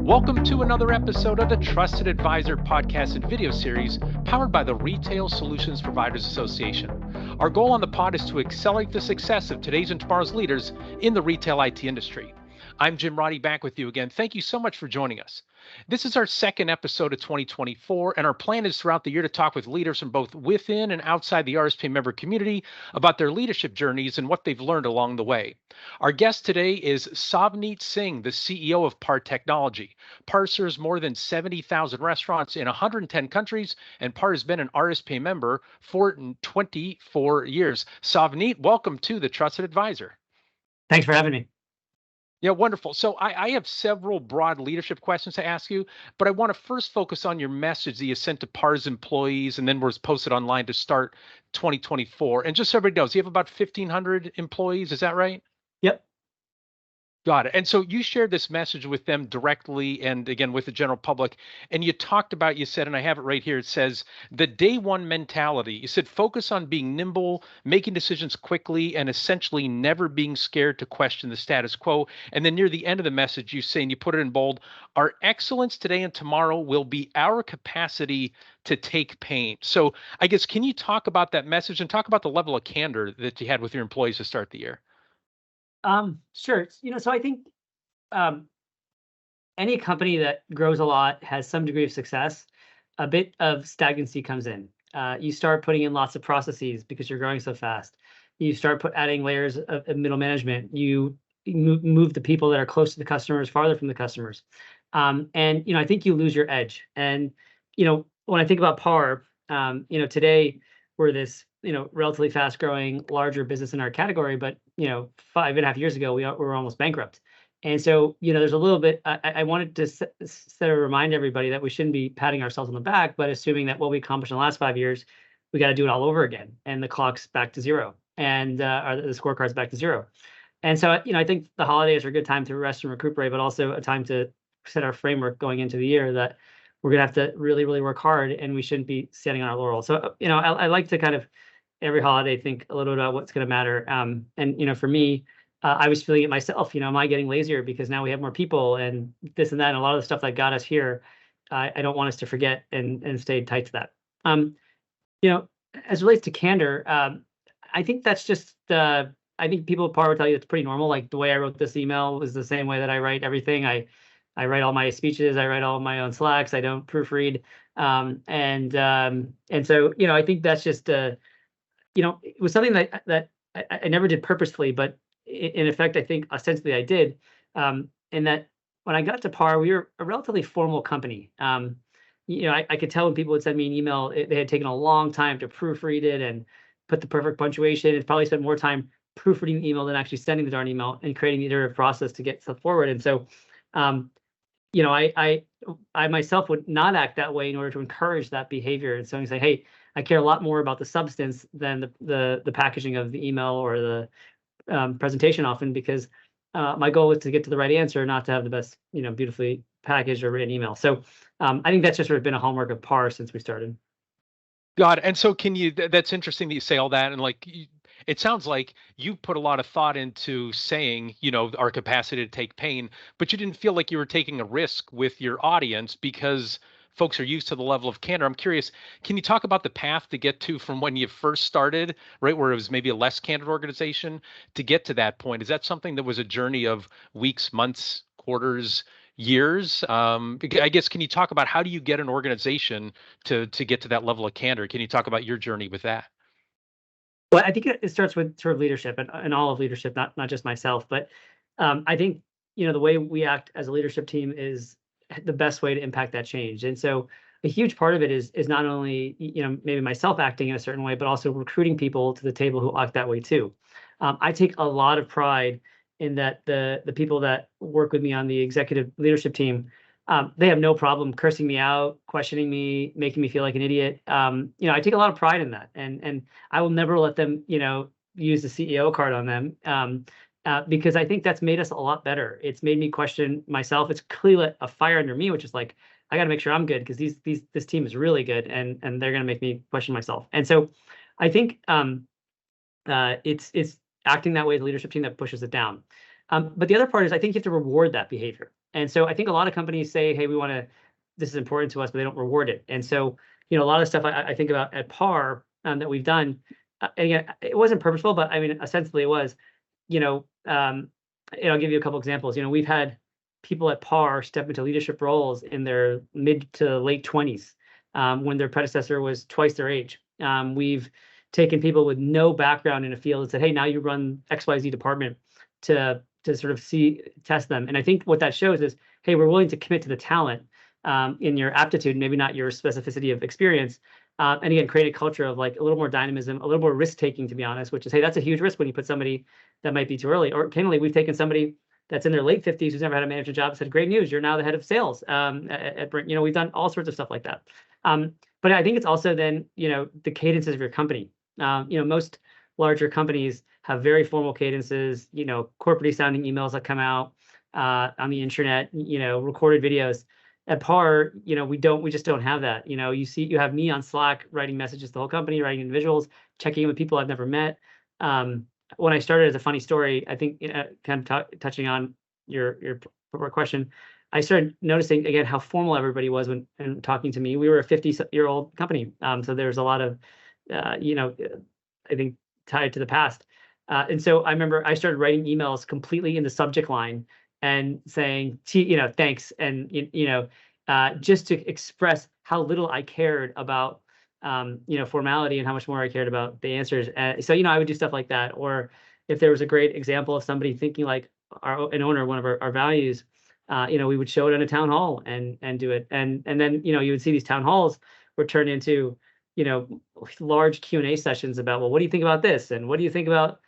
Welcome to another episode of the Trusted Advisor podcast and video series powered by the Retail Solutions Providers Association. Our goal on the pod is to accelerate the success of today's and tomorrow's leaders in the retail IT industry. I'm Jim Roddy, back with you again. Thank you so much for joining us. This is our second episode of 2024, and our plan is throughout the year to talk with leaders from both within and outside the RSPA member community about their leadership journeys and what they've learned along the way. Our guest today is Savneet Singh, the CEO of PAR Technology. PAR serves more than 70,000 restaurants in 110 countries, and PAR has been an RSPA member for 24 years. Savneet, welcome to the Trusted Advisor. Thanks for having me. Yeah, wonderful. So I have several broad leadership questions to ask you, but I want to first focus on your message that you sent to PAR's employees and then was posted online to start 2024. And just so everybody knows, you have about 1,500 employees, is that right? Yep. Got it. And so you shared this message with them directly and again with the general public. And you talked about, you said, and I have it right here, it says the day one mentality. You said focus on being nimble, making decisions quickly, and essentially never being scared to question the status quo. And then near the end of the message, you say, and you put it in bold, our excellence today and tomorrow will be our capacity to take pain. So I guess, can you talk about that message and talk about the level of candor that you had with your employees to start the year? Sure. So I think any company that grows a lot has some degree of success. A bit of stagnancy comes in. You start putting in lots of processes because you're growing so fast. You start adding layers of middle management. You move the people that are close to the customers farther from the customers. And I think you lose your edge. And when I think about PAR, today we're this relatively fast growing, larger business in our category, but 5.5 years ago, we were almost bankrupt. And so, there's a little bit, I wanted to remind everybody that we shouldn't be patting ourselves on the back, but assuming that what we accomplished in the last 5 years, we got to do it all over again. And the clock's back to zero and or the scorecard's back to zero. And so, I think the holidays are a good time to rest and recuperate, but also a time to set our framework going into the year that we're going to have to really, really work hard and we shouldn't be standing on our laurels. So, I like to kind of every holiday think a little bit about what's going to matter. And for me, I was feeling it myself. Am I getting lazier because now we have more people and this and that, and a lot of the stuff that got us here, I don't want us to forget and stay tight to that. As it relates to candor, I think that's just I think people probably would tell you it's pretty normal. Like the way I wrote this email was the same way that I write everything. I write all my speeches. I write all my own Slacks. I don't proofread. And so I think that's just it was something that I never did purposefully, but in effect, I think ostensibly I did. In that when I got to PAR, we were a relatively formal company. I could tell when people would send me an email, they had taken a long time to proofread it and put the perfect punctuation. It probably spent more time proofreading the email than actually sending the darn email and creating the iterative process to get stuff forward. And so, I myself would not act that way in order to encourage that behavior. And so you say, hey, I care a lot more about the substance than the packaging of the email or the presentation often, because my goal is to get to the right answer, not to have the best, beautifully packaged or written email. So I think that's just sort of been a hallmark of PAR since we started. Got it. And so that's interesting that you say all that. And it sounds like you put a lot of thought into saying, our capacity to take pain, but you didn't feel like you were taking a risk with your audience because folks are used to the level of candor. I'm curious, can you talk about the path to get to from when you first started, right, where it was maybe a less candid organization, to get to that point? Is that something that was a journey of weeks, months, quarters, years? I guess, can you talk about how do you get an organization to get to that level of candor? Can you talk about your journey with that? Well, I think it starts with sort of leadership and all of leadership, not just myself, but I think, the way we act as a leadership team is the best way to impact that change. And so a huge part of it is not only, maybe myself acting in a certain way, but also recruiting people to the table who act that way too. I take a lot of pride in that the people that work with me on the executive leadership team, they have no problem cursing me out, questioning me, making me feel like an idiot. I take a lot of pride in that, and I will never let them, use the CEO card on them, because I think that's made us a lot better. It's made me question myself. It's clearly lit a fire under me, which is like, I got to make sure I'm good because this team is really good, and they're going to make me question myself. And so, I think it's acting that way as a leadership team that pushes it down. But the other part is I think you have to reward that behavior. And so I think a lot of companies say, hey, this is important to us, but they don't reward it. And so, a lot of stuff I think about at PAR that we've done, and again, it wasn't purposeful, but I mean, ostensibly it was, you know, um, and I'll give you a couple examples. We've had people at PAR step into leadership roles in their mid to late 20s, when their predecessor was twice their age. We've taken people with no background in a field and said, hey, now you run XYZ department to sort of test them. And I think what that shows is, hey, we're willing to commit to the talent in your aptitude, maybe not your specificity of experience. And again, create a culture of like a little more dynamism, a little more risk taking, to be honest, which is, hey, that's a huge risk when you put somebody that might be too early. Or candidly, we've taken somebody that's in their late 50s who's never had a management job, said, great news, you're now the head of sales at Brink. We've done all sorts of stuff like that. But I think it's also then, the cadences of your company. Most larger companies have very formal cadences, corporate sounding emails that come out on the internet, recorded videos. At PAR, we just don't have that. You have me on Slack writing messages to the whole company, writing individuals, checking in with people I've never met. When I started, as a funny story, I think kind of touching on your question, I started noticing again how formal everybody was when talking to me. We were a 50-year-old company, so there's a lot of, I think tied to the past. And so I remember I started writing emails completely in the subject line and saying, thanks, and just to express how little I cared about formality and how much more I cared about the answers. So I would do stuff like that. Or if there was a great example of somebody thinking like an owner, one of our values, we would show it in a town hall and do it. And then you would see these town halls were turned into large Q&A sessions about, well, what do you think about this? And what do you think about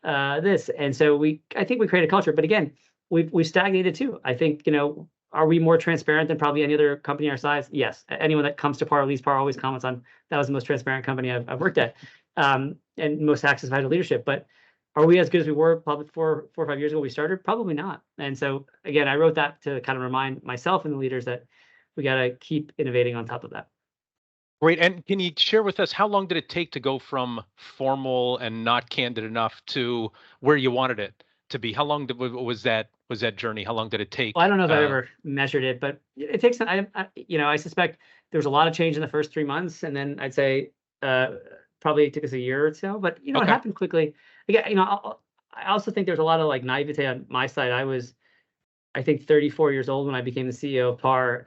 this? And so I think we create a culture, but again, we've stagnated too. I think, are we more transparent than probably any other company our size? Yes. Anyone that comes to PAR, leaves PAR, always comments on that was the most transparent company I've worked at, and most access I've had to leadership. But are we as good as we were probably 4 or 5 years ago when we started? Probably not. And so again, I wrote that to kind of remind myself and the leaders that we got to keep innovating on top of that. Great. And can you share with us how long did it take to go from formal and not candid enough to where you wanted it to be? How long was that journey? How long did it take? Well, I don't know if I ever measured it, but it takes. I suspect there was a lot of change in the first 3 months, and then I'd say probably took us a year or so. But it happened quickly. Again, I also think there's a lot of like naivete on my side. I think 34 years old when I became the CEO of PAR.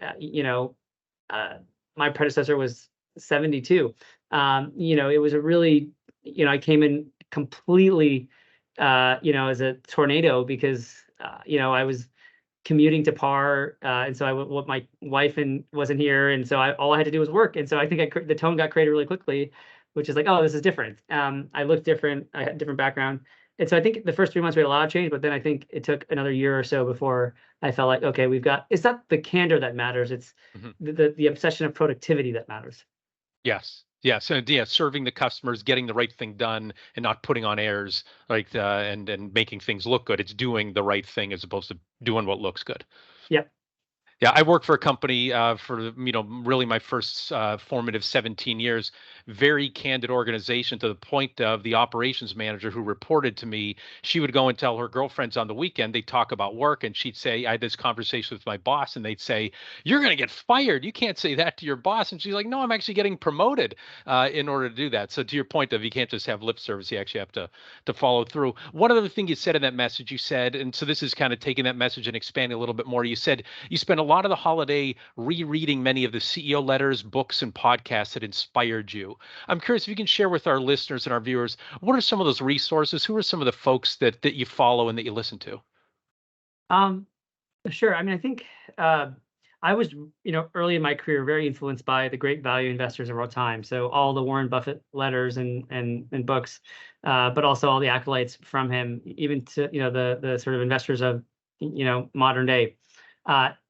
My predecessor was 72. It was a really, I came in completely, as a tornado because, I was commuting to PAR, and so my wife wasn't here, and so all I had to do was work, and so I think the tone got created really quickly, which is like, oh, this is different. I looked different, I had a different background, and so I think the first 3 months we had a lot of change, but then I think it took another year or so before I felt like, okay, it's not the candor that matters, it's the obsession of productivity that matters. Yes. Yes. And serving the customers, getting the right thing done, and not putting on airs, like and making things look good. It's doing the right thing as opposed to doing what looks good. Yep. Yeah, I worked for a company for really my first formative 17 years. Very candid organization, to the point of the operations manager who reported to me. She would go and tell her girlfriends on the weekend. They'd talk about work, and she'd say, I had this conversation with my boss, and they'd say, "You're going to get fired. You can't say that to your boss." And she's like, "No, I'm actually getting promoted in order to do that." So to your point of, you can't just have lip service. You actually have to follow through. One other thing you said in that message, you said, and so this is kind of taking that message and expanding a little bit more. You said you spent a lot of the holiday rereading many of the CEO letters, books, and podcasts that inspired you. I'm curious if you can share with our listeners and our viewers, what are some of those resources? Who are some of the folks that you follow and that you listen to? Sure. I mean, I think I was, early in my career, very influenced by the great value investors of our time. So all the Warren Buffett letters and books, but also all the acolytes from him, even to, the sort of investors of, modern day.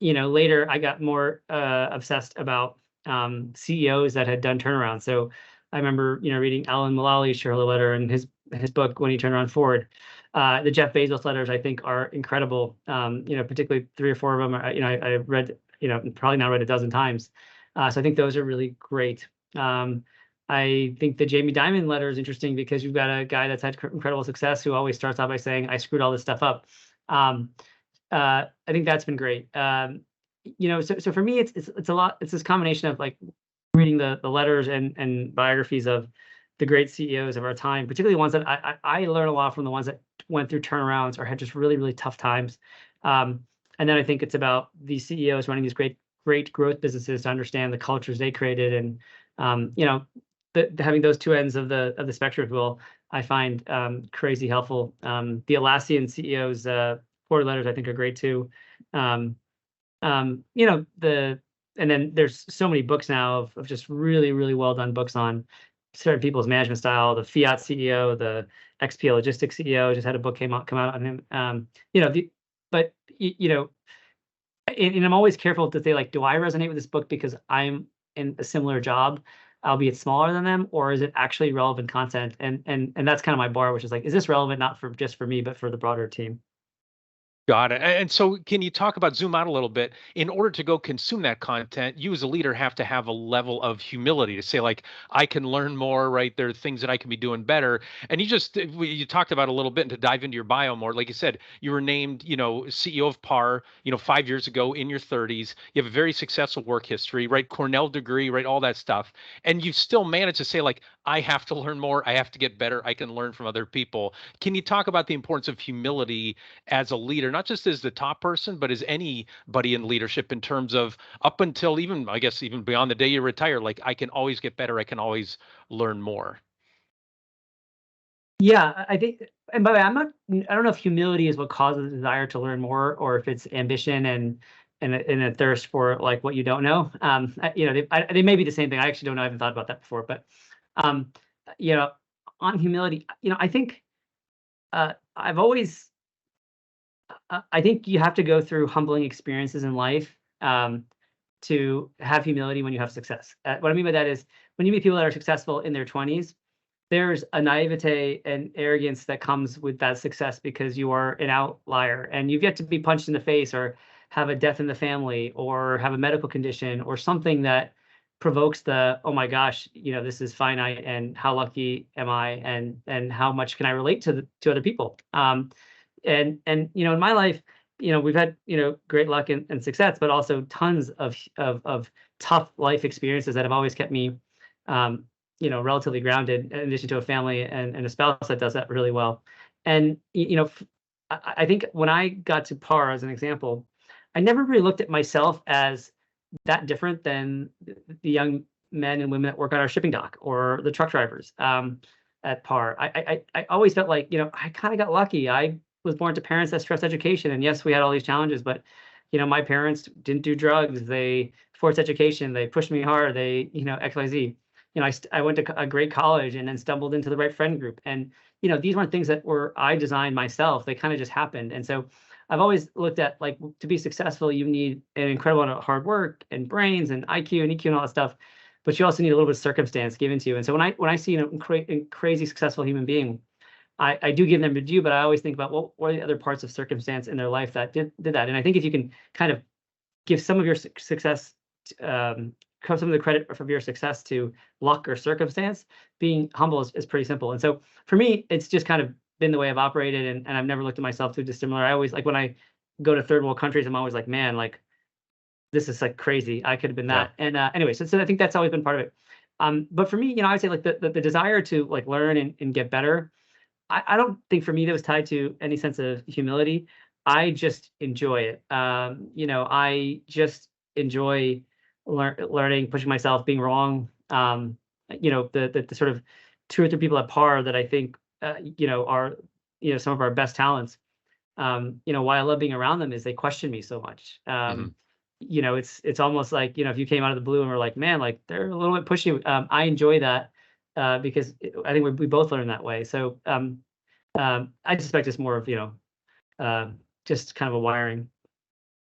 Later I got more obsessed about CEOs that had done turnarounds. So I remember, reading Alan Mulally's shareholder letter and his book When He Turned Around Ford. The Jeff Bezos letters I think are incredible. Particularly 3 or 4 of them. I read, probably not read a dozen times. So I think those are really great. I think the Jamie Dimon letter is interesting because you've got a guy that's had incredible success who always starts out by saying, "I screwed all this stuff up." I think that's been great. So for me, it's a lot. It's this combination of like reading the letters and biographies of the great CEOs of our time, particularly ones that I learn a lot from the ones that went through turnarounds or had just really, really tough times. Um, and then I think it's about these CEOs running these great growth businesses to understand the cultures they created, and having those two ends of the spectrum, if you will, I find crazy helpful. The Atlassian CEOs quarter letters I think are great too. Um, and then there's so many books now of just really, really well done books on certain people's management style. The Fiat CEO, the XPO Logistics CEO just had a book come out on him. You know, the, but you know, and I'm always careful to say, like, do I resonate with this book because I'm in a similar job, albeit smaller than them, or is it actually relevant content? And that's kind of my bar, which is like, is this relevant not for just for me, but for the broader team? Got it. And so, can you talk about zoom out a little bit? In order to go consume that content, you as a leader have to have a level of humility to say, like, I can learn more, right? There are things that I can be doing better. And you talked about a little bit, and to dive into your bio more, like you said, you were named, CEO of PAR, 5 years ago in your 30s. You have a very successful work history, right? Cornell degree, right? All that stuff. And you still managed to say, like, I have to learn more. I have to get better. I can learn from other people. Can you talk about the importance of humility as a leader, not just as the top person, but as anybody in leadership in terms of up until even, I guess, even beyond the day you retire, like I can always get better. I can always learn more. Yeah, I think, and by the way, I don't know if humility is what causes the desire to learn more, or if it's ambition and a thirst for like what you don't know. They may be the same thing. I actually don't know. I haven't thought about that before, but um, you know, on humility, I think I've always, I think you have to go through humbling experiences in life to have humility when you have success. What I mean by that is when you meet people that are successful in their 20s, there's a naivete and arrogance that comes with that success because you are an outlier and you've yet to be punched in the face or have a death in the family or have a medical condition or something that provokes the, oh my gosh, this is finite and how lucky am I, and how much can I relate to other people. And in my life, we've had great luck and success, but also tons of tough life experiences that have always kept me relatively grounded, in addition to a family and a spouse that does that really well. And I think when I got to PAR as an example, I never really looked at myself as that different than the young men and women that work on our shipping dock or the truck drivers at PAR. I always felt like, I kind of got lucky. I was born to parents that stressed education, and yes, we had all these challenges, but my parents didn't do drugs. They forced education. They pushed me hard. They, XYZ. I went to a great college and then stumbled into the right friend group. And, these weren't things that I designed myself. They kind of just happened. And so I've always looked at, like, to be successful, you need an incredible amount of hard work and brains and IQ and EQ and all that stuff, but you also need a little bit of circumstance given to you. And so when I see a crazy successful human being, I do give them a due, but I always think about what are the other parts of circumstance in their life that did that. And I think if you can kind of give some of your success, some of the credit of your success to luck or circumstance, being humble is pretty simple. And so for me, it's just kind of been the way I've operated, and I've never looked at myself too dissimilar. I always, like, when I go to third world countries, I'm always like, man, like, this is like crazy. I could have been Yeah. that. And anyway, so I think that's always been part of it. But for me, I would say, like, the desire to, like, learn and get better, I don't think for me that was tied to any sense of humility. I just enjoy it. I just enjoy learning, pushing myself, being wrong. The sort of two or three people at PAR that I think are some of our best talents. Why I love being around them is they question me so much. Hmm. It's almost like, if you came out of the blue and were like, man, like, they're a little bit pushy. I enjoy that because I think we both learn that way. So I suspect it's more of just kind of a wiring.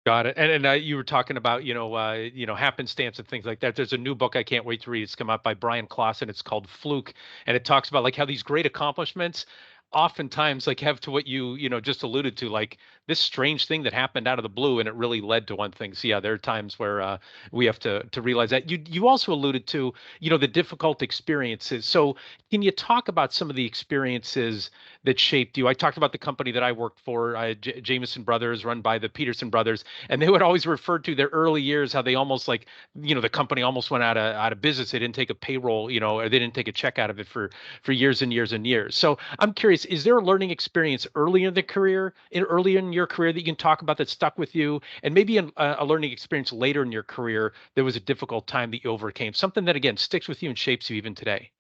Got it. And you were talking about, happenstance and things like that. There's a new book I can't wait to read. It's come out by Brian Clausen. It's called Fluke, and it talks about like how these great accomplishments oftentimes like have to what you know just alluded to, like this strange thing that happened out of the blue and it really led to one thing. So yeah, there are times where we have to realize that. You also alluded to, you know, the difficult experiences. So can you talk about some of the experiences that shaped you? I talked about the company that I worked for, Jameson Brothers, run by the Peterson brothers, and they would always refer to their early years, how they almost like, you know, the company almost went out of business. They didn't take a payroll, you know, or they didn't take a check out of it for years and years and years. So I'm curious, is there a learning experience early in the career, early in your career that you can talk about that stuck with you, and maybe a learning experience later in your career that was a difficult time that you overcame, something that again sticks with you and shapes you even today?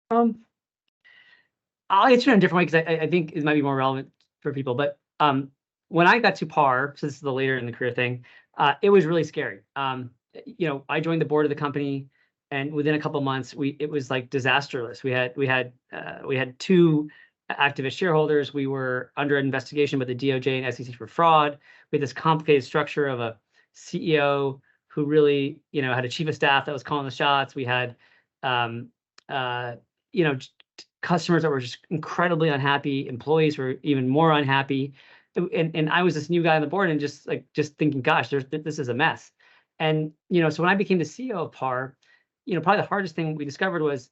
Um, I'll answer it in a different way because I think it might be more relevant for people. But when I got to par, so this is the later in the career thing, it was really scary. I joined the board of the company, and within a couple of months, it was like disastrous. We had two activist shareholders. We were under investigation by the DOJ and SEC for fraud. We had this complicated structure of a CEO who really, had a chief of staff that was calling the shots. We had, um, uh, you know, customers that were just incredibly unhappy, employees were even more unhappy. And I was this new guy on the board and just thinking, gosh, this is a mess. And so when I became the CEO of PAR, probably the hardest thing we discovered was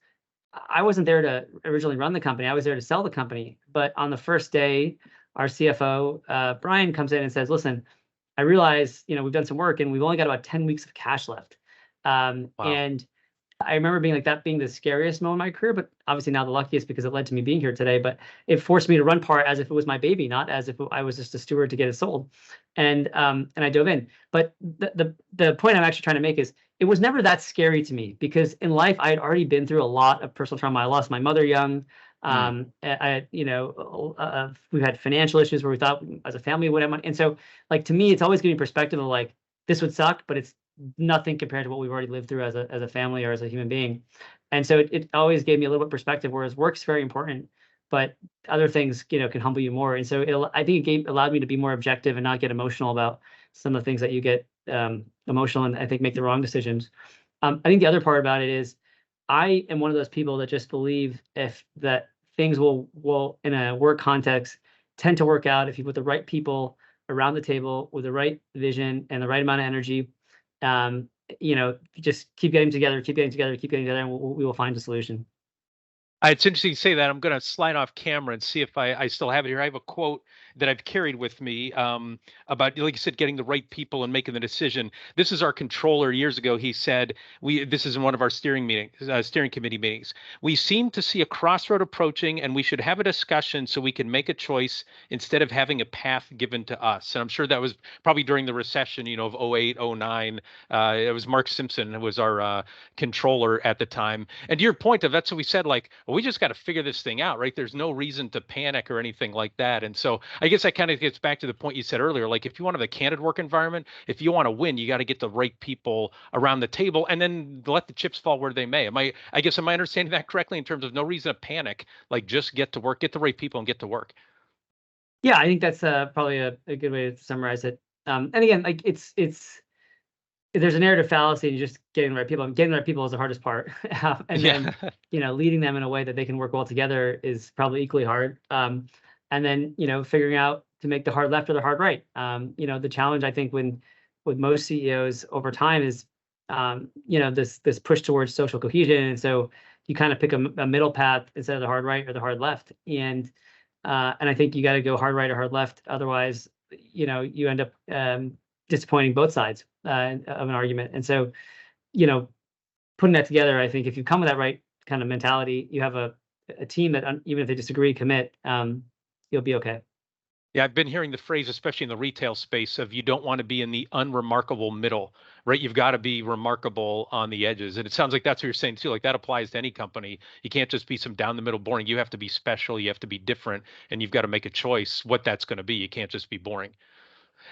I wasn't there to originally run the company. I was there to sell the company. But on the first day, our CFO, Brian, comes in and says, listen, I realize, we've done some work and we've only got about 10 weeks of cash left. Wow. And I remember being the scariest moment in my career, but obviously now the luckiest because it led to me being here today. But it forced me to run PAR as if it was my baby, not as if I was just a steward to get it sold. And I dove in. But the point I'm actually trying to make is it was never that scary to me because in life I had already been through a lot of personal trauma. I lost my mother young. Mm. We've had financial issues where we thought as a family we would have money. And so like to me, it's always giving perspective of like this would suck, but it's nothing compared to what we've already lived through as a family or as a human being. And so it always gave me a little bit perspective, whereas work's very important, but other things, can humble you more. And so I think it allowed me to be more objective and not get emotional about some of the things that you get emotional and I think make the wrong decisions. I think the other part about it is I am one of those people that just believe if that things will in a work context tend to work out if you put the right people around the table with the right vision and the right amount of energy. um, just keep getting together, keep getting together, keep getting together, and we will find a solution. It's interesting you say that. I'm going to slide off camera and see if I still have it here. I have a quote that I've carried with me about, like you said, getting the right people and making the decision. This is our controller years ago. He said, this is in one of our steering committee meetings. We seem to see a crossroad approaching and we should have a discussion so we can make a choice instead of having a path given to us. And I'm sure that was probably during the recession, of 08, 09. It was Mark Simpson who was our controller at the time. And to your point of that's what we said, like, well, we just got to figure this thing out, right? There's no reason to panic or anything like that. And so I guess that kind of gets back to the point you said earlier. Like if you want to have a candid work environment, if you want to win, you got to get the right people around the table and then let the chips fall where they may. Am I understanding that correctly in terms of no reason to panic, like just get to work, get the right people and get to work? Yeah, I think that's probably a good way to summarize it. And again, like it's there's a narrative fallacy in just getting the right people. Getting the right people is the hardest part, and then Yeah. leading them in a way that they can work well together is probably equally hard. And then figuring out to make the hard left or the hard right. The challenge I think with most CEOs over time is this push towards social cohesion, and so you kind of pick a middle path instead of the hard right or the hard left. And I think you got to go hard right or hard left. Otherwise, you end up disappointing both sides of an argument. And so, putting that together, I think if you come with that right kind of mentality, you have a team that even if they disagree, commit, you'll be okay. Yeah, I've been hearing the phrase, especially in the retail space, of you don't want to be in the unremarkable middle, right? You've got to be remarkable on the edges. And it sounds like that's what you're saying too. Like that applies to any company. You can't just be some down the middle boring. You have to be special. You have to be different. And you've got to make a choice what that's going to be. You can't just be boring.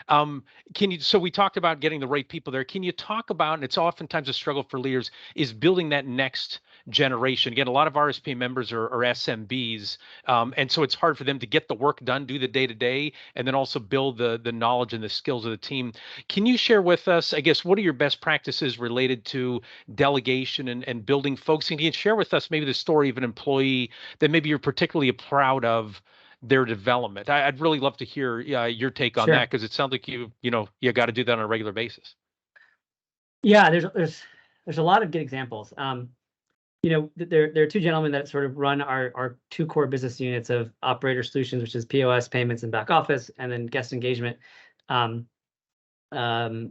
So we talked about getting the right people there. Can you talk about, and it's oftentimes a struggle for leaders, is building that next generation. Again, a lot of RSP members are SMBs, and so it's hard for them to get the work done, do the day to day, and then also build the knowledge and the skills of the team. Can you share with us, I guess, what are your best practices related to delegation and building folks? And can you share with us maybe the story of an employee that maybe you're particularly proud of their development? I'd really love to hear your take on that, Sure. because it sounds like you got to do that on a regular basis. Yeah, there's a lot of good examples. There are two gentlemen that sort of run our two core business units of operator solutions, which is POS, payments, and back office, and then guest engagement,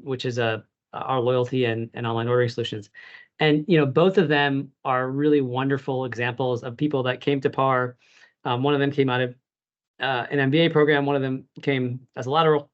which is our loyalty and online ordering solutions. And both of them are really wonderful examples of people that came to PAR. One of them came out of an MBA program. One of them came as a lateral,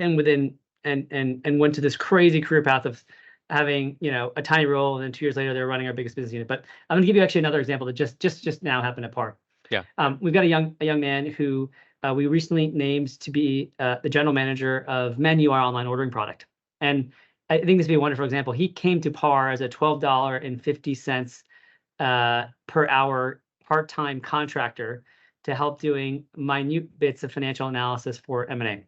and went to this crazy career path of having a tiny role, and then 2 years later they're running our biggest business unit. But I'm gonna give you actually another example that just now happened at PAR. Yeah. We've got a young man who we recently named to be the general manager of Menu, our online ordering product. And I think this would be a wonderful example. He came to PAR as a $12.50 per hour part-time contractor to help doing minute bits of financial analysis for M&A.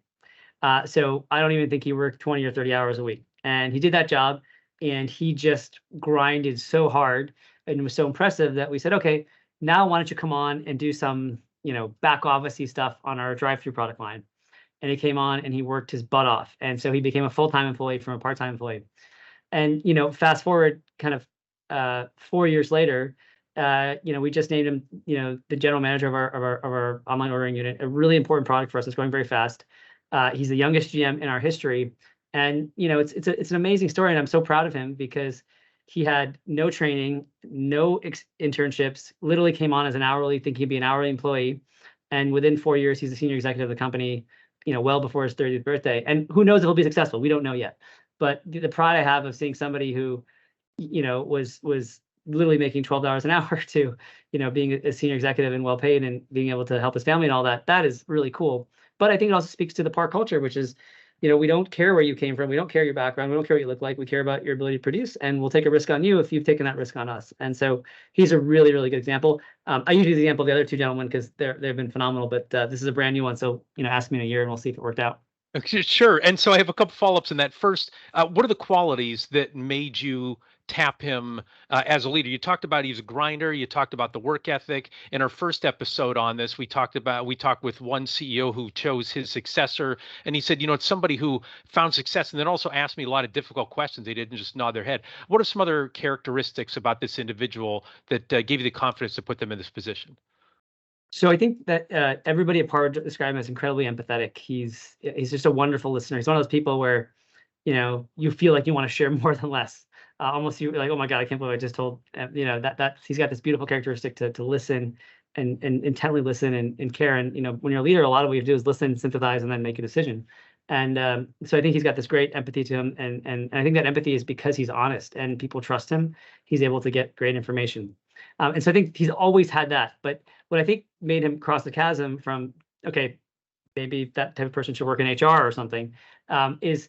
So I don't even think he worked 20 or 30 hours a week. And he did that job, and he just grinded so hard and was so impressive that we said, okay, now why don't you come on and do some, back office-y stuff on our drive-through product line. And he came on and he worked his butt off. And so he became a full-time employee from a part-time employee. And, fast forward kind of 4 years later, we just named him, the general manager of our online ordering unit, a really important product for us. It's growing very fast. He's the youngest GM in our history. And, it's an amazing story. And I'm so proud of him because he had no training, no internships, literally came on as an hourly, thinking he'd be an hourly employee. And within 4 years, he's the senior executive of the company, well before his 30th birthday. And who knows if he'll be successful? We don't know yet. But the pride I have of seeing somebody who, was literally making $12 an hour to, being a senior executive and well paid and being able to help his family and all that, that is really cool. But I think it also speaks to the PAR culture, which is, we don't care where you came from. We don't care your background. We don't care what you look like. We care about your ability to produce, and we'll take a risk on you if you've taken that risk on us. And so he's a really, really good example. I usually use the example of the other two gentlemen because they've been phenomenal, but this is a brand new one. So, ask me in a year and we'll see if it worked out. Sure. And so I have a couple follow-ups in that. First, what are the qualities that made you tap him as a leader? You talked about he's a grinder. You talked about the work ethic. In our first episode on this, we talked with one CEO who chose his successor, and he said, it's somebody who found success, and then also asked me a lot of difficult questions. They didn't just nod their head. What are some other characteristics about this individual that gave you the confidence to put them in this position? So I think that everybody at PAR described him as incredibly empathetic. He's just a wonderful listener. He's one of those people where, you feel like you want to share more than less. Almost you're like, oh my God, I can't believe I just told, that he's got this beautiful characteristic to listen and intently listen and care. And, when you're a leader, a lot of what you have to do is listen, synthesize, and then make a decision. And so I think he's got this great empathy to him. And I think that empathy is because he's honest and people trust him. He's able to get great information. And so I think he's always had that. But what I think made him cross the chasm from, okay, maybe that type of person should work in HR or something, is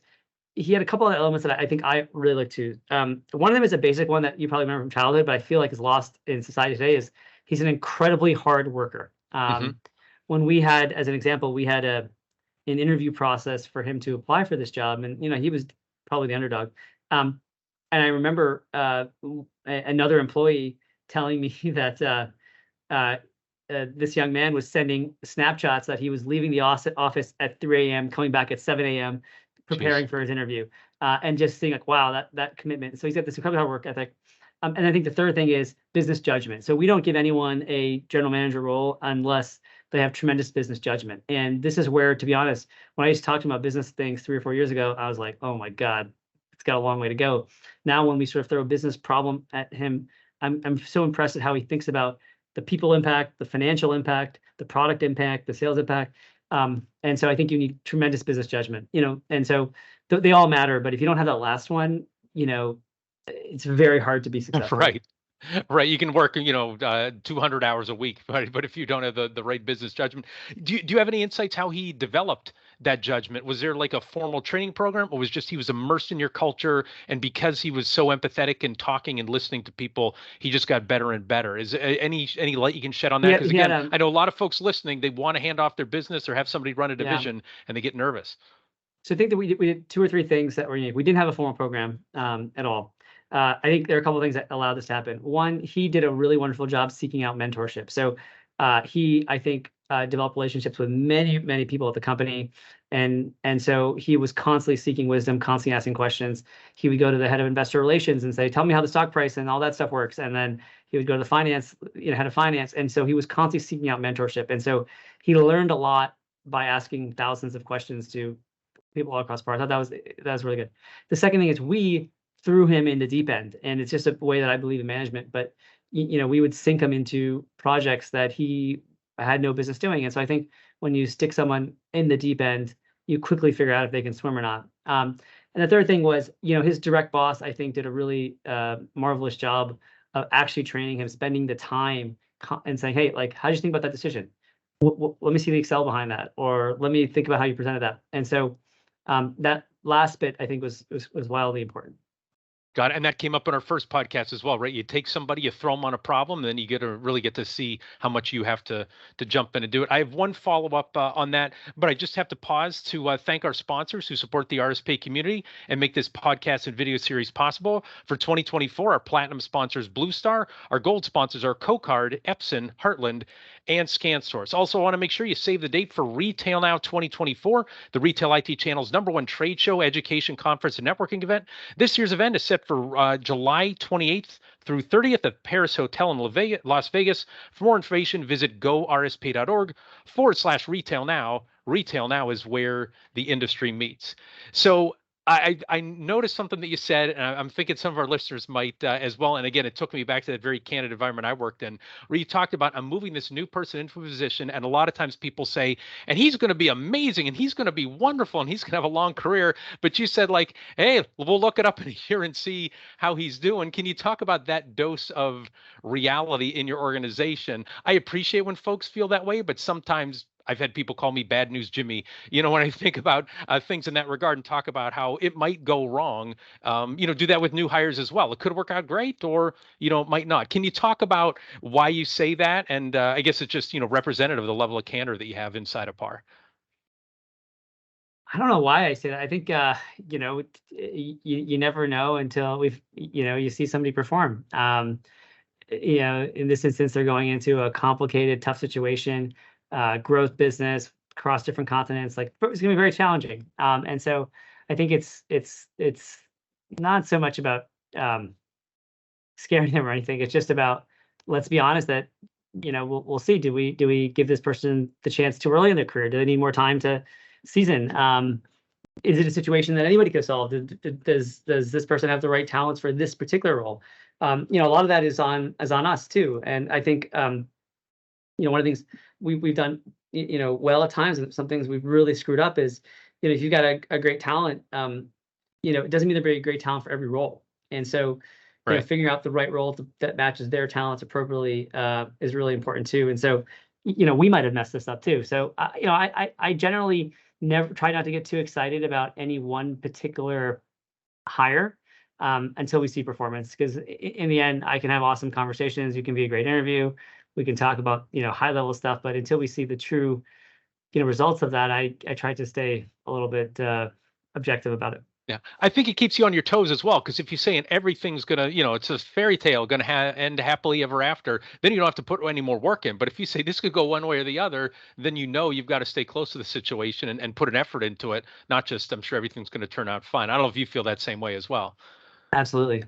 he had a couple of elements that I think I really like too. One of them is a basic one that you probably remember from childhood, but I feel like is lost in society today, is he's an incredibly hard worker. When we had, as an example, we had an interview process for him to apply for this job, and he was probably the underdog. And I remember another employee telling me that this young man was sending snapshots that he was leaving the office at 3 a.m., coming back at 7 a.m., preparing for his interview, and just seeing like, wow, that commitment. So he's got this incredible hard work ethic. And I think the third thing is business judgment. So we don't give anyone a general manager role unless they have tremendous business judgment. And this is where, to be honest, when I used to talk to him about business things 3 or 4 years ago, I was like, oh my God, it's got a long way to go. Now, when we sort of throw a business problem at him, I'm so impressed at how he thinks about the people impact, the financial impact, the product impact, the sales impact. And so I think you need tremendous business judgment, and so they all matter. But if you don't have that last one, it's very hard to be successful. Right. Right, you can work, 200 hours a week, but if you don't have the right business judgment, do you have any insights how he developed that judgment? Was there like a formal training program, or was just he was immersed in your culture, and because he was so empathetic and talking and listening to people, he just got better and better? Is any light you can shed on that? Because He had again, I know a lot of folks listening, they want to hand off their business or have somebody run a yeah. division, and they get nervous. So I think that we did two or three things that were unique. We didn't have a formal program at all. I think there are a couple of things that allowed this to happen. One, he did a really wonderful job seeking out mentorship. So he, I think, developed relationships with many people at the company, and so he was constantly seeking wisdom, constantly asking questions. He would go to the head of investor relations and say, "Tell me how the stock price and all that stuff works," and then he would go to the finance, head of finance, and so he was constantly seeking out mentorship, and so he learned a lot by asking thousands of questions to people all across the board. I thought that was really good. The second thing is we threw him in the deep end, and it's just a way that I believe in management. But we would sink him into projects that he had no business doing. And so I think when you stick someone in the deep end, you quickly figure out if they can swim or not. And the third thing was, his direct boss, I think, did a really marvelous job of actually training him, spending the time and saying, "Hey, like, how do you think about that decision? Let me see the Excel behind that, or let me think about how you presented that." And so that last bit, I think, was wildly important. Got it. And that came up in our first podcast as well, right? You take somebody, you throw them on a problem, and then you really get to see how much you have to jump in and do it. I have one follow up on that, but I just have to pause to thank our sponsors who support the RSPA community and make this podcast and video series possible. For 2024, our platinum sponsors Blue Star, our gold sponsors are CoCard, Epson, Heartland, and ScanSource. Also, I want to make sure you save the date for Retail Now 2024, the Retail IT Channel's #1 trade show, education, conference, and networking event. This year's event is set for July 28th through 30th at Paris Hotel in Las Vegas. For more information, visit gorsp.org/retail now. Retail now is where the industry meets. So I noticed something that you said, and I'm thinking some of our listeners might as well. And again, it took me back to that very candid environment I worked in, where you talked about I'm moving this new person into a position, and a lot of times people say, and he's going to be amazing, and he's going to be wonderful, and he's going to have a long career. But you said like, hey, we'll look it up in a year and see how he's doing. Can you talk about that dose of reality in your organization? I appreciate when folks feel that way, but sometimes I've had people call me bad news Jimmy, when I think about things in that regard and talk about how it might go wrong. Do that with new hires as well. It could work out great, or it might not. Can you talk about why you say that? And I guess it's just representative of the level of candor that you have inside of PAR. I don't know why I say that. I think you never know until you see somebody perform. In this instance, they're going into a complicated, tough situation, growth business across different continents. Like, it's going to be very challenging. And so I think it's not so much about scaring them or anything. It's just about, let's be honest that we'll see. Do we give this person the chance too early in their career? Do they need more time to season? Is it a situation that anybody could solve? Does this person have the right talents for this particular role? A lot of that is on us too. And I think one of the things we've done well at times, and some things we've really screwed up is if you've got a great talent, it doesn't mean they're very great talent for every role. And so Right. figuring out the right role that matches their talents appropriately is really important too. And so we might have messed this up too. So I generally never try not to get too excited about any one particular hire until we see performance, because in the end, I can have awesome conversations. You can be a great interview. We can talk about high level stuff, but until we see the true results of that, I try to stay a little bit objective about it. Yeah, I think it keeps you on your toes as well, because if you're saying everything's gonna, it's a fairy tale gonna end happily ever after, then you don't have to put any more work in. But if you say this could go one way or the other, then you've got to stay close to the situation and put an effort into it. Not just I'm sure everything's going to turn out fine. I don't know if you feel that same way as well. Absolutely.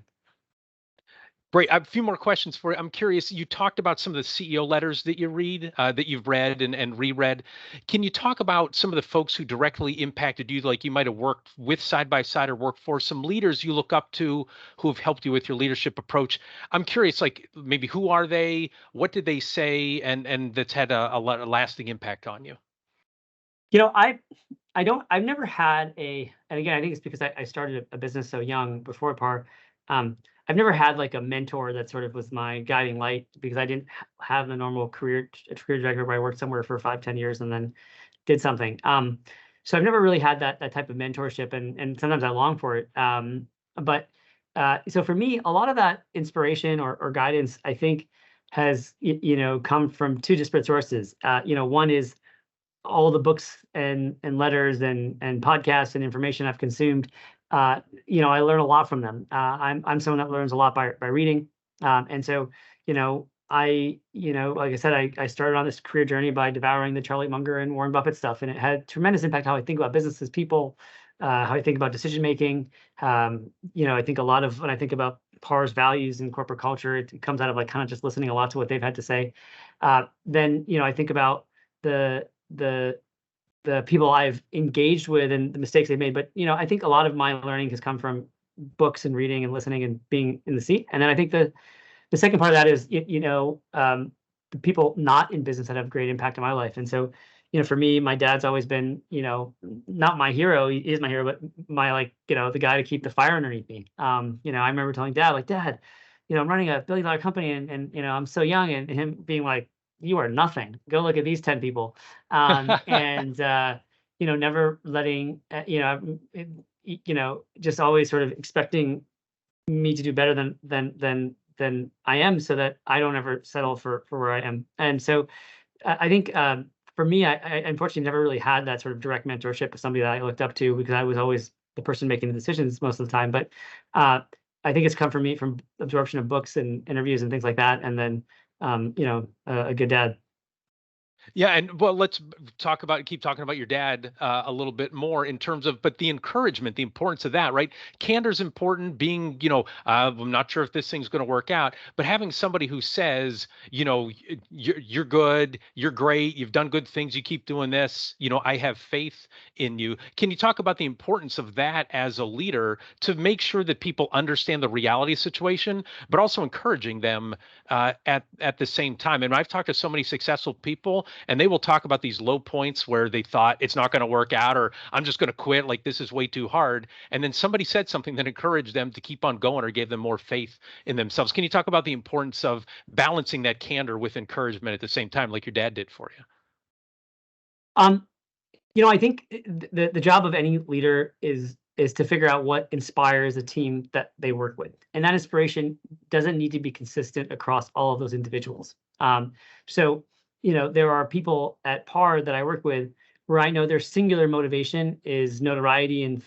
Great. I have a few more questions for you. I'm curious. You talked about some of the CEO letters that you read, that you've read and reread. Can you talk about some of the folks who directly impacted you, like you might have worked with side by side or worked for, some leaders you look up to who have helped you with your leadership approach? I'm curious, like maybe who are they? What did they say? And that's had a lasting impact on you. I've never had and again, I think it's because I started a business so young before PAR. I've never had like a mentor that sort of was my guiding light because I didn't have the normal career trajectory where I worked somewhere for 5, 10 years and then did something. So I've never really had that type of mentorship, and sometimes I long for it. But so for me, a lot of that inspiration or guidance, I think, has come from two disparate sources. One is all the books and letters and podcasts and information I've consumed. I learn a lot from them. I'm someone that learns a lot by reading, and so like I said, I started on this career journey by devouring the Charlie Munger and Warren Buffett stuff, and it had tremendous impact how I think about businesses, people, how I think about decision making. I think a lot of when I think about PAR's values and corporate culture, it comes out of like kind of just listening a lot to what they've had to say. Then I think about the the the people I've engaged with and the mistakes they've made. But I think a lot of my learning has come from books and reading and listening and being in the seat. And then I think the second part of that is the people not in business that have great impact on my life. And so for me, my dad's always been not my hero. He is my hero, but my the guy to keep the fire underneath me. I remember telling Dad, like, Dad, I'm running a billion-dollar company and I'm so young, and him being like, you are nothing. Go look at these 10 people. And never letting just always sort of expecting me to do better than I am, so that I don't ever settle for where I am. And so I think for me, I unfortunately never really had that sort of direct mentorship of somebody that I looked up to, because I was always the person making the decisions most of the time. But I think it's come from me from absorption of books and interviews and things like that, and then a good dad. Yeah, and well, let's keep talking about your dad a little bit more in terms of, but the encouragement, the importance of that, right? Candor is important. Being, I'm not sure if this thing's going to work out, but having somebody who says, you're good, you're great, you've done good things, you keep doing this, I have faith in you. Can you talk about the importance of that as a leader to make sure that people understand the reality of the situation, but also encouraging them at the same time? And I've talked to so many successful people, and they will talk about these low points where they thought it's not going to work out, or I'm just going to quit, like this is way too hard. And then somebody said something that encouraged them to keep on going or gave them more faith in themselves. Can you talk about the importance of balancing that candor with encouragement at the same time, like your dad did for you? I think the job of any leader is to figure out what inspires a team that they work with, and that inspiration doesn't need to be consistent across all of those individuals. So there are people at PAR that I work with where I know their singular motivation is notoriety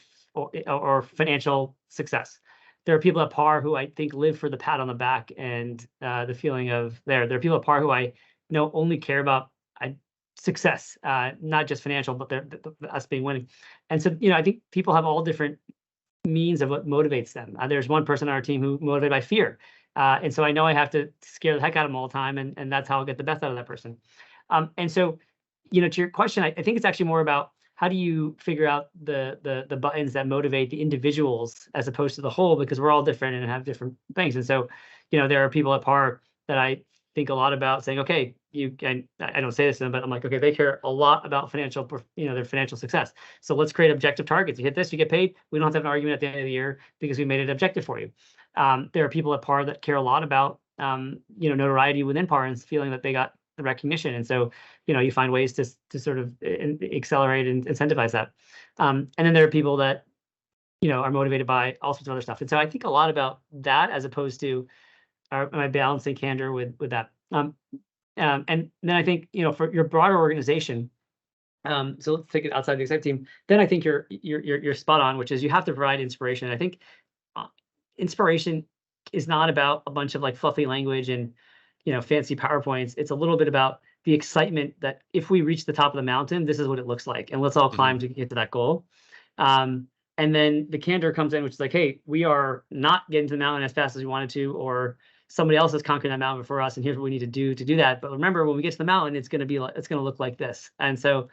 or financial success. There are people at PAR who I think live for the pat on the back and the feeling of there. There are people at PAR who I know only care about success, not just financial, but us being winning. And so I think people have all different means of what motivates them. There's one person on our team who motivated by fear. And so I know I have to scare the heck out of them all the time, and that's how I'll get the best out of that person. And so, to your question, I think it's actually more about how do you figure out the buttons that motivate the individuals as opposed to the whole, because we're all different and have different things. And so, there are people at PAR that I think a lot about, saying, okay, I don't say this to them, but I'm like, okay, they care a lot about their financial success. So let's create objective targets. You hit this, you get paid. We don't have to have an argument at the end of the year because we made it objective for you. There are people at PAR that care a lot about, notoriety within PAR and feeling that they got the recognition. And so, you find ways to sort of accelerate and incentivize that. And then there are people that, are motivated by all sorts of other stuff. And so I think a lot about that, as opposed to, am I balancing candor with that? And then I think, for your broader organization, so let's take it outside the executive team. Then I think you're spot on, which is you have to provide inspiration. I think inspiration is not about a bunch of like fluffy language and fancy PowerPoints. It's a little bit about the excitement that if we reach the top of the mountain, this is what it looks like, and let's all climb to get to that goal. And then the candor comes in, which is like, hey, we are not getting to the mountain as fast as we wanted to, or somebody else has conquered that mountain for us, and here's what we need to do that. But remember, when we get to the mountain, it's going to look like this. And so,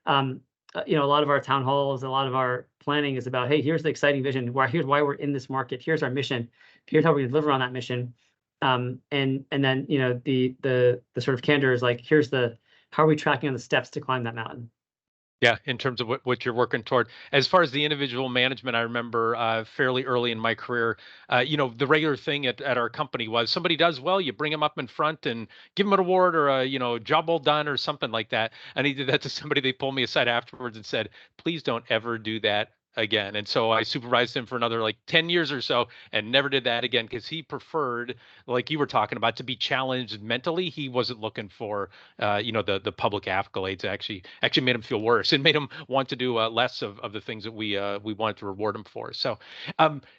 a lot of our town halls, a lot of our planning is about, hey, here's the exciting vision. Here's why we're in this market. Here's our mission. Here's how we deliver on that mission. And then the sort of candor is like, how are we tracking on the steps to climb that mountain? Yeah, in terms of what you're working toward. As far as the individual management, I remember fairly early in my career, the regular thing at our company was somebody does well, you bring them up in front and give them an award or a job well done or something like that. And he did that to somebody. They pulled me aside afterwards and said, "Please don't ever do that again." And so I supervised him for another like 10 years or so and never did that again because he preferred, like you were talking about, to be challenged mentally. He wasn't looking for the public accolades. Actually made him feel worse and made him want to do less of the things that we wanted to reward him for. So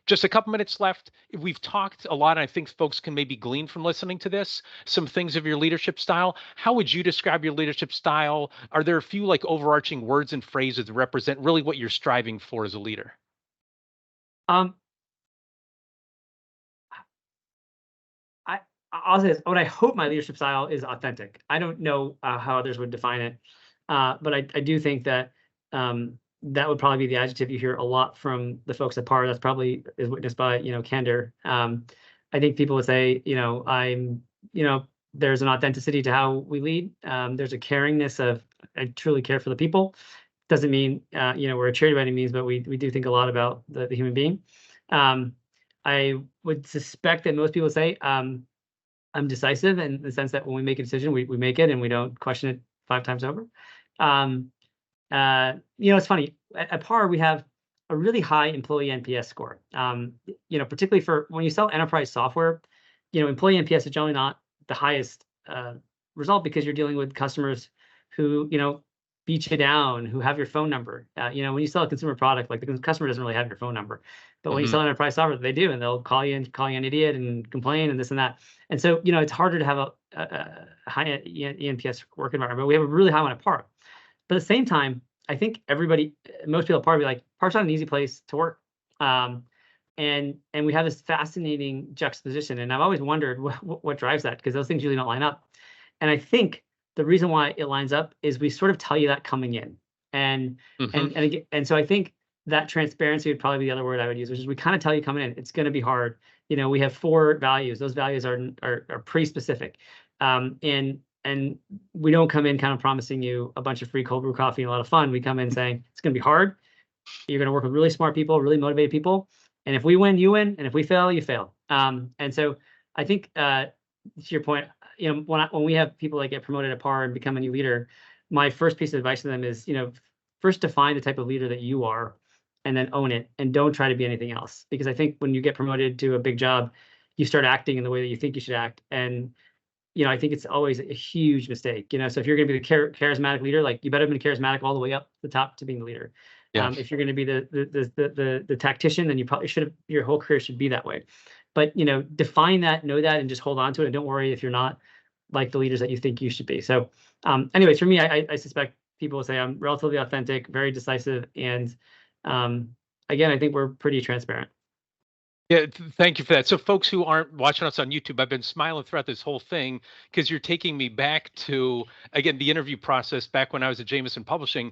just a couple minutes left. We've talked a lot, and I think folks can maybe glean from listening to this some things of your leadership style. How would you describe your leadership style? Are there a few like overarching words and phrases that represent really what you're striving for as a leader? Um, I I'll say this, what I hope my leadership style is authentic. I don't know how others would define it, but I do think that that would probably be the adjective you hear a lot from the folks at PAR. That's probably is witnessed by candor. I think people would say there's an authenticity to how we lead. There's a caringness of I truly care for the people. Doesn't mean we're a charity by any means, but we do think a lot about the human being. I would suspect that most people say I'm decisive in the sense that when we make a decision, we make it and we don't question it 5 times over. Um, it's funny. At PAR, we have a really high employee NPS score. Particularly for when you sell enterprise software, employee NPS is generally not the highest result because you're dealing with customers who, beat you down, who have your phone number. When you sell a consumer product, like the customer doesn't really have your phone number, but when you Hmm. sell enterprise software, they do, and they'll call you and call you an idiot and complain and this and that. And so, it's harder to have a high ENPS work environment. But we have a really high one at PAR. But at the same time, I think most people at PAR be like, PAR's not an easy place to work. And we have this fascinating juxtaposition. And I've always wondered what drives that, because those things usually don't line up. And I think the reason why it lines up is we sort of tell you that coming in. And Hmm. and so I think that transparency would probably be the other word I would use, which is we kind of tell you coming in, it's going to be hard. We have 4 values. Those values are pretty specific. And we don't come in kind of promising you a bunch of free cold brew coffee and a lot of fun. We come in saying it's going to be hard. You're going to work with really smart people, really motivated people. And if we win, you win. And if we fail, you fail. And so I think to your point, when we have people that get promoted at PAR and become a new leader, my first piece of advice to them is, first define the type of leader that you are, and then own it, and don't try to be anything else. Because I think when you get promoted to a big job, you start acting in the way that you think you should act. And I think it's always a huge mistake. So if you're going to be the charismatic leader, like you better have been charismatic all the way up the top to being the leader. Yeah. If you're going to be the tactician, then you probably your whole career should be that way. But define that, know that, and just hold on to it. And don't worry if you're not like the leaders that you think you should be. So, anyways, for me, I suspect people will say I'm relatively authentic, very decisive, and again, I think we're pretty transparent. Yeah, thank you for that. So, folks who aren't watching us on YouTube, I've been smiling throughout this whole thing because you're taking me back to, again, the interview process back when I was at Jameson Publishing.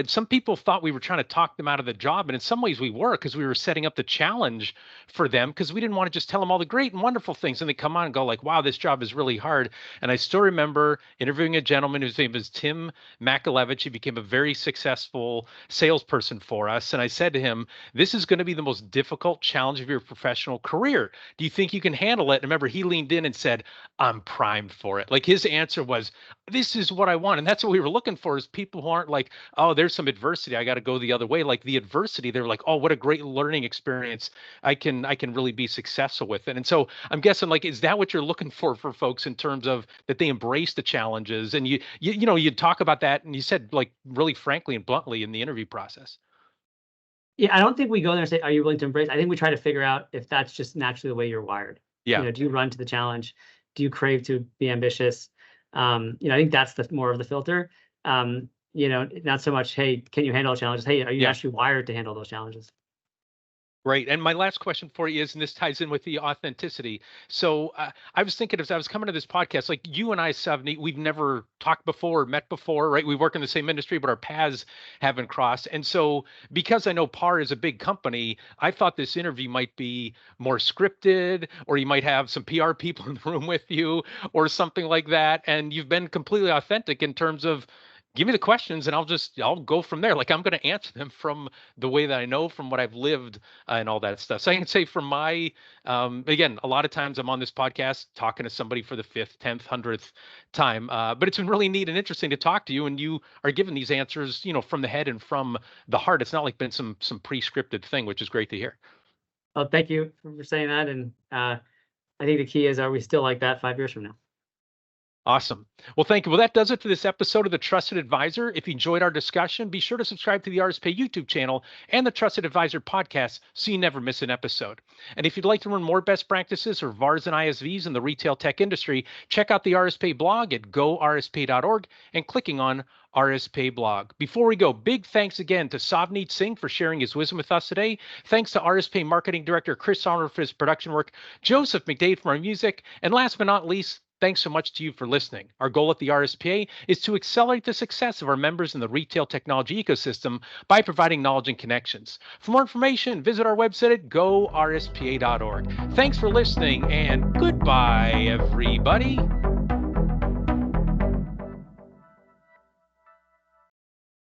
Some people thought we were trying to talk them out of the job. And in some ways we were, because we were setting up the challenge for them, because we didn't want to just tell them all the great and wonderful things. And they come on and go like, wow, this job is really hard. And I still remember interviewing a gentleman whose name was Tim Makalevich. He became a very successful salesperson for us. And I said to him, this is going to be the most difficult challenge of your professional career. Do you think you can handle it? And remember, he leaned in and said, I'm primed for it. Like his answer was, this is what I want. And that's what we were looking for, is people who aren't like, oh, there's some adversity, I got to go the other way. Like the adversity, they're like, oh, what a great learning experience. I can really be successful with it. And so I'm guessing, like, is that what you're looking for folks in terms of that they embrace the challenges? And you talk about that, and you said, like, really frankly and bluntly in the interview process. Yeah, I don't think we go there and say, "Are you willing to embrace?" I think we try to figure out if that's just naturally the way you're wired. Yeah. Do you run to the challenge? Do you crave to be ambitious? I think that's the more of the filter. Not so much, "Hey, can you handle challenges?" "Hey, are you Yeah. actually wired to handle those challenges?" Right. And my last question for you is, and this ties in with the authenticity. So I was thinking as I was coming to this podcast, like you and I, Savneet, we've never talked before, or met before, right? We work in the same industry, but our paths haven't crossed. And so because I know PAR is a big company, I thought this interview might be more scripted, or you might have some PR people in the room with you or something like that. And you've been completely authentic in terms of give me the questions and I'll go from there. Like I'm going to answer them from the way that I know, from what I've lived, and all that stuff. So I can say from my, again, a lot of times I'm on this podcast talking to somebody for the 5th, 10th, 100th time. But it's been really neat and interesting to talk to you, and you are giving these answers, from the head and from the heart. It's not like been some pre-scripted thing, which is great to hear. Well, thank you for saying that. And I think the key is, are we still like that 5 years from now? Awesome. Well, thank you. Well, that does it for this episode of The Trusted Advisor. If you enjoyed our discussion, be sure to subscribe to the RSPA YouTube channel and the Trusted Advisor podcast so you never miss an episode. And if you'd like to learn more best practices for VARs and ISVs in the retail tech industry, check out the RSPA blog at gorspa.org and clicking on RSPA blog. Before we go, big thanks again to Savneet Singh for sharing his wisdom with us today. Thanks to RSPA Marketing Director Chris Arnold for his production work, Joseph McDade for our music, and last but not least, thanks so much to you for listening. Our goal at the RSPA is to accelerate the success of our members in the retail technology ecosystem by providing knowledge and connections. For more information, visit our website at gorspa.org. Thanks for listening, and goodbye, everybody.